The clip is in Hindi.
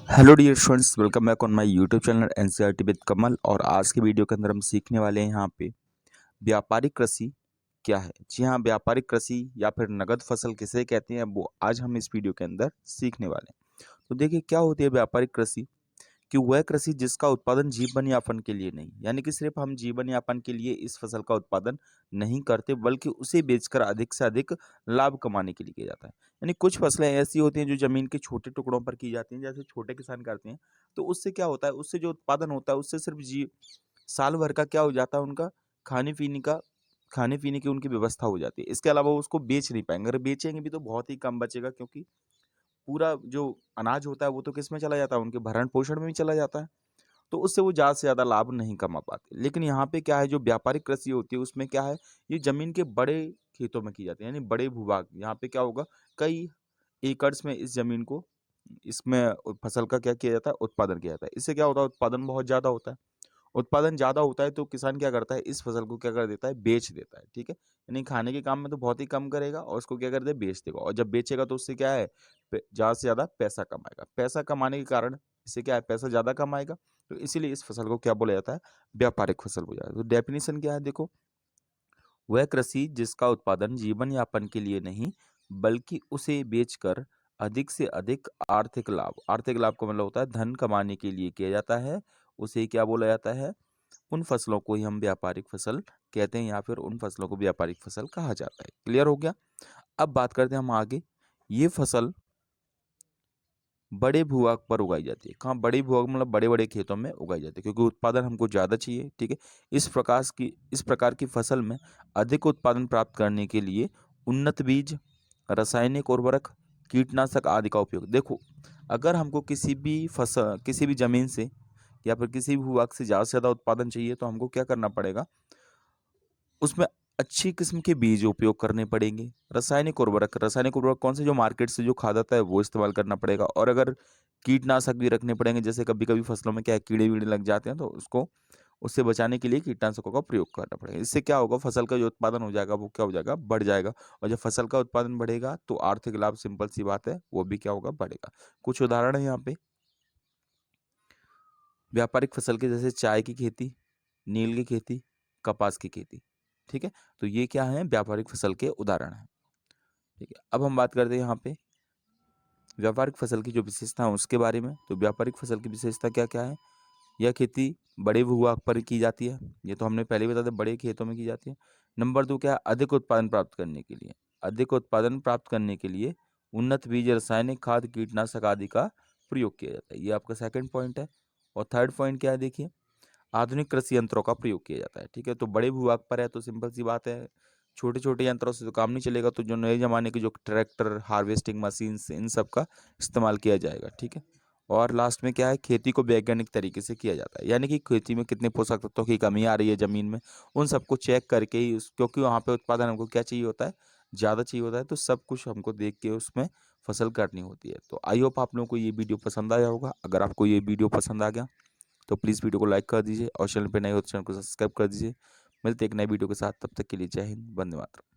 Hello dear students, welcome back on my YouTube channel NCERT with Kamal. और आज के वीडियो के अंदर हम सीखने वाले हैं यहाँ पे व्यापारिक कृषि क्या है। जी हाँ, व्यापारिक कृषि या फिर नगद फसल किसे कहते हैं वो आज हम इस वीडियो के अंदर सीखने वाले हैं। तो देखिए क्या होती है व्यापारिक कृषि, कि वह कृषि जिसका उत्पादन जीवन यापन के लिए नहीं, यानी कि सिर्फ हम जीवन यापन के लिए इस फसल का उत्पादन नहीं करते बल्कि उसे बेचकर अधिक से अधिक लाभ कमाने के लिए किया जाता है। यानी कुछ फसलें ऐसी होती हैं जो जमीन के छोटे टुकड़ों पर की जाती हैं, जैसे छोटे किसान करते हैं। तो उससे क्या होता है, उससे जो उत्पादन होता है उससे सिर्फ जी साल भर का क्या हो जाता है, उनका खाने पीने का खाने पीने की उनकी व्यवस्था हो जाती है। इसके अलावा वो उसको बेच नहीं पाएंगे, अगर बेचेंगे भी तो बहुत ही कम बचेगा, क्योंकि पूरा जो अनाज होता है वो तो किस में चला जाता है, उनके भरण पोषण में भी चला जाता है। तो उससे वो ज़्यादा से ज़्यादा लाभ नहीं कमा पाते। लेकिन यहाँ पे क्या है, जो व्यापारिक कृषि होती है उसमें क्या है, ये ज़मीन के बड़े खेतों में की जाती है, यानी बड़े भूभाग। यहाँ पे क्या होगा, कई एकड़्स में इस ज़मीन को इसमें फसल का क्या किया जाता है, उत्पादन किया जाता है। इससे क्या होता है, उत्पादन बहुत ज़्यादा होता है। उत्पादन ज़्यादा होता है तो किसान क्या करता है, इस फसल को क्या कर देता है, बेच देता है। ठीक है, यानी खाने के काम में तो बहुत ही कम करेगा और उसको क्या कर दे, बेच देगा। और जब बेचेगा तो उससे क्या है, ज़्यादा से ज़्यादा पैसा कमाएगा। पैसा कमाने के कारण इससे क्या है, पैसा ज़्यादा कमाएगा। तो इसीलिए इस फसल को क्या बोला जाता है, व्यापारिक फसल बोला जाता है। तो डेफिनेशन क्या है, देखो, वह कृषि जिसका उत्पादन जीवन यापन के लिए नहीं बल्कि उसे बेचकर अधिक से अधिक आर्थिक लाभ का मतलब होता है धन कमाने के लिए किया जाता है, उसे क्या बोला जाता है, उन फसलों को ही हम व्यापारिक फसल कहते हैं, या फिर उन फसलों को व्यापारिक फसल कहा जाता है। क्लियर हो गया। अब बात करते हैं हम आगे। ये फसल बड़े भूभाग पर उगाई जाती है। कहाँ बड़े भूभाग, मतलब बड़े बड़े खेतों में उगाई जाती है, क्योंकि उत्पादन हमको ज़्यादा चाहिए। ठीक है, इस प्रकार की फसल में अधिक उत्पादन प्राप्त करने के लिए उन्नत बीज, रासायनिक उर्वरक, कीटनाशक आदि का उपयोग। देखो, अगर हमको किसी भी जमीन से या फिर किसी भी भूभाग से ज़्यादा से ज़्यादा उत्पादन चाहिए तो हमको क्या करना पड़ेगा, उसमें अच्छी किस्म के बीज उपयोग करने पड़ेंगे। रासायनिक उर्वरक कौन से, जो मार्केट से जो खाद आता है वो इस्तेमाल करना पड़ेगा। और अगर कीटनाशक भी रखने पड़ेंगे, जैसे कभी कभी फसलों में क्या है, कीड़े वीड़े लग जाते हैं, तो उसको उससे बचाने के लिए कीटनाशकों का प्रयोग करना पड़ेगा। इससे क्या होगा, फसल का जो उत्पादन हो जाएगा वो क्या हो जाएगा, बढ़ जाएगा। और जब फसल का उत्पादन बढ़ेगा तो आर्थिक लाभ, सिंपल सी बात है, वो भी क्या होगा, बढ़ेगा। कुछ उदाहरण है यहाँ पे व्यापारिक फसल के, जैसे चाय की खेती, नील की खेती, कपास की खेती। ठीक है, तो ये क्या है, व्यापारिक फसल के उदाहरण हैं। ठीक है, अब हम बात करते हैं यहाँ पे व्यापारिक फसल की जो विशेषता है उसके बारे में। तो व्यापारिक फसल की विशेषता क्या क्या है, यह खेती बड़े भूभाग पर की जाती है, ये तो हमने पहले ही बता दिया, बड़े खेतों में की जाती है। नंबर 2 क्या है, अधिक उत्पादन प्राप्त करने के लिए उन्नत बीज, रासायनिक खाद, कीटनाशक आदि का प्रयोग किया जाता है, ये आपका सेकंड पॉइंट है। और थर्ड पॉइंट क्या है, देखिए, आधुनिक कृषि यंत्रों का प्रयोग किया जाता है। ठीक है, तो बड़े भूभाग पर है तो सिंपल सी बात है, छोटे छोटे यंत्रों से तो काम नहीं चलेगा, तो जो नए जमाने के जो ट्रैक्टर, हार्वेस्टिंग मशीन्स, इन सब का इस्तेमाल किया जाएगा। ठीक है, और लास्ट में क्या है, खेती को वैज्ञानिक तरीके से किया जाता है, यानी कि खेती में कितने पोषक तत्वों की कमी आ रही है ज़मीन में, उन सबको चेक करके ही क्योंकि वहाँ पे उत्पादन हमको क्या चाहिए होता है, ज़्यादा चाहिए होता है, तो सब कुछ हमको देख के उसमें फसल करनी होती है। तो आई होप आप लोगों को ये वीडियो पसंद आया होगा। अगर आपको ये वीडियो पसंद आ गया तो प्लीज़ वीडियो को लाइक कर दीजिए और चैनल पे नए हो तो चैनल को सब्सक्राइब कर दीजिए। मिलते हैं एक नए वीडियो के साथ, तब तक के लिए जय हिंद, वंदे मातरम।